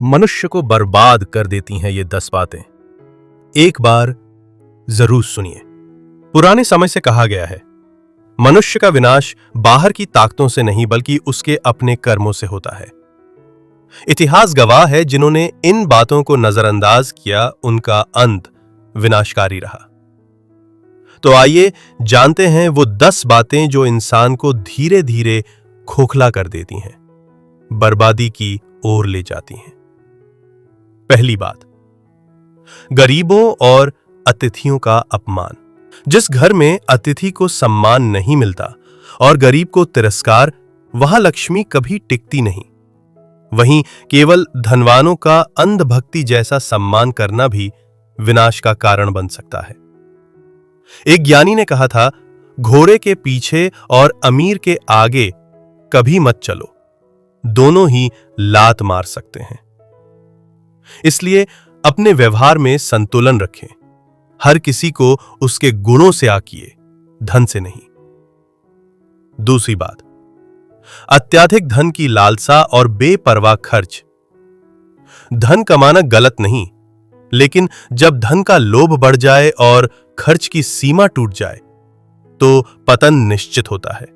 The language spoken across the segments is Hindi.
मनुष्य को बर्बाद कर देती हैं ये 10 बातें। एक बार जरूर सुनिए। पुराने समय से कहा गया है, मनुष्य का विनाश बाहर की ताकतों से नहीं बल्कि उसके अपने कर्मों से होता है। इतिहास गवाह है, जिन्होंने इन बातों को नजरअंदाज किया उनका अंत विनाशकारी रहा। तो आइए जानते हैं वो 10 बातें जो इंसान को धीरे धीरे खोखला कर देती हैं, बर्बादी की ओर ले जाती हैं। पहली बात, गरीबों और अतिथियों का अपमान। जिस घर में अतिथि को सम्मान नहीं मिलता और गरीब को तिरस्कार, वहां लक्ष्मी कभी टिकती नहीं। वहीं केवल धनवानों का अंधभक्ति जैसा सम्मान करना भी विनाश का कारण बन सकता है। एक ज्ञानी ने कहा था, घोड़े के पीछे और अमीर के आगे कभी मत चलो, दोनों ही लात मार सकते हैं। इसलिए अपने व्यवहार में संतुलन रखें। हर किसी को उसके गुणों से आकिए, धन से नहीं। दूसरी बात, अत्यधिक धन की लालसा और बेपरवाह खर्च। धन कमाना गलत नहीं, लेकिन जब धन का लोभ बढ़ जाए और खर्च की सीमा टूट जाए तो पतन निश्चित होता है।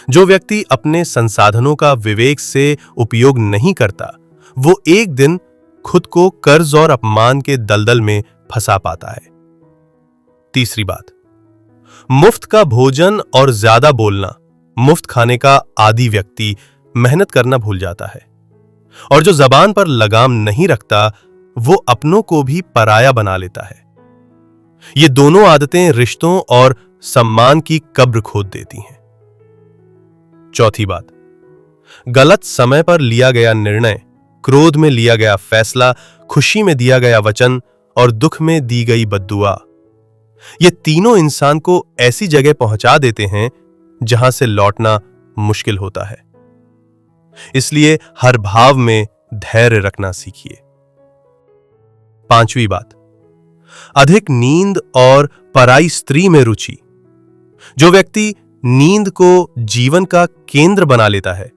जो व्यक्ति अपने संसाधनों का विवेक से उपयोग नहीं करता, वो एक दिन खुद को कर्ज और अपमान के दलदल में फंसा पाता है। तीसरी बात, मुफ्त का भोजन और ज्यादा बोलना। मुफ्त खाने का आदी व्यक्ति मेहनत करना भूल जाता है, और जो जबान पर लगाम नहीं रखता वो अपनों को भी पराया बना लेता है। ये दोनों आदतें रिश्तों और सम्मान की कब्र खोद देती हैं। चौथी बात, गलत समय पर लिया गया निर्णय, क्रोध में लिया गया फैसला, खुशी में दिया गया वचन और दुख में दी गई बद्दुआ, ये तीनों इंसान को ऐसी जगह पहुंचा देते हैं जहां से लौटना मुश्किल होता है। इसलिए हर भाव में धैर्य रखना सीखिए। पांचवी बात, अधिक नींद और पराई स्त्री में रुचि। जो व्यक्ति नींद को जीवन का केंद्र बना लेता है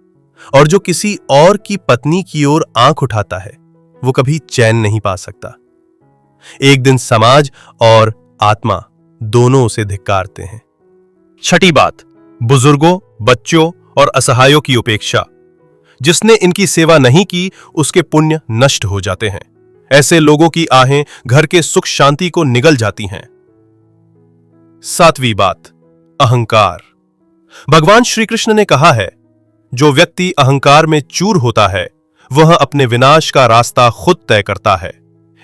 और जो किसी और की पत्नी की ओर आंख उठाता है, वो कभी चैन नहीं पा सकता। एक दिन समाज और आत्मा दोनों उसे धिक्कारते हैं। छठी बात, बुजुर्गों, बच्चों और असहायों की उपेक्षा। जिसने इनकी सेवा नहीं की, उसके पुण्य नष्ट हो जाते हैं। ऐसे लोगों की आहें घर के सुख शांति को निगल जाती हैं। सातवीं बात, अहंकार। भगवान श्री कृष्ण ने कहा है, जो व्यक्ति अहंकार में चूर होता है वह अपने विनाश का रास्ता खुद तय करता है।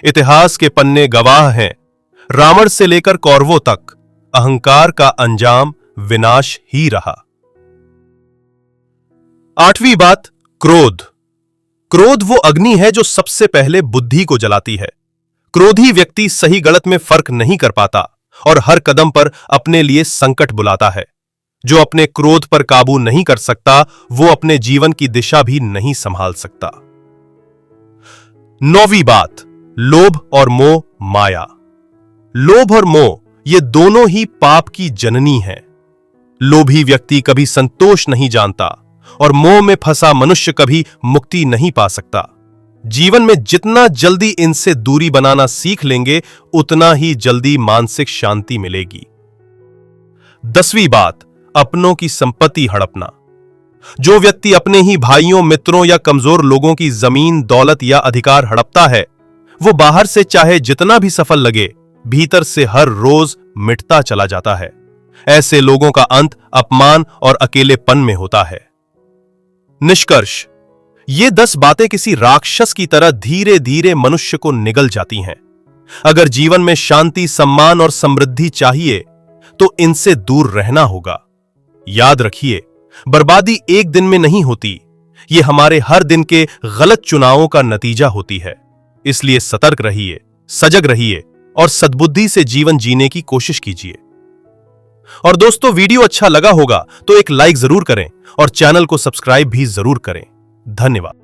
इतिहास के पन्ने गवाह हैं, रावण से लेकर कौरवों तक अहंकार का अंजाम विनाश ही रहा। आठवीं बात, क्रोध। क्रोध वो अग्नि है जो सबसे पहले बुद्धि को जलाती है। क्रोधी व्यक्ति सही गलत में फर्क नहीं कर पाता और हर कदम पर अपने लिए संकट बुलाता है। जो अपने क्रोध पर काबू नहीं कर सकता, वो अपने जीवन की दिशा भी नहीं संभाल सकता। नौवीं बात, लोभ और मोह माया। लोभ और मोह ये दोनों ही पाप की जननी हैं। लोभी व्यक्ति कभी संतोष नहीं जानता और मोह में फंसा मनुष्य कभी मुक्ति नहीं पा सकता। जीवन में जितना जल्दी इनसे दूरी बनाना सीख लेंगे, उतना ही जल्दी मानसिक शांति मिलेगी। 10वीं बात, अपनों की संपत्ति हड़पना। जो व्यक्ति अपने ही भाइयों, मित्रों या कमजोर लोगों की जमीन, दौलत या अधिकार हड़पता है, वो बाहर से चाहे जितना भी सफल लगे, भीतर से हर रोज मिटता चला जाता है। ऐसे लोगों का अंत अपमान और अकेलेपन में होता है। निष्कर्ष, ये 10 बातें किसी राक्षस की तरह धीरे धीरे मनुष्य को निगल जाती हैं। अगर जीवन में शांति, सम्मान और समृद्धि चाहिए तो इनसे दूर रहना होगा। याद रखिए, बर्बादी एक दिन में नहीं होती, ये हमारे हर दिन के गलत चुनावों का नतीजा होती है। इसलिए सतर्क रहिए, सजग रहिए और सद्बुद्धि से जीवन जीने की कोशिश कीजिए। और दोस्तों, वीडियो अच्छा लगा होगा तो एक लाइक जरूर करें और चैनल को सब्सक्राइब भी जरूर करें। धन्यवाद।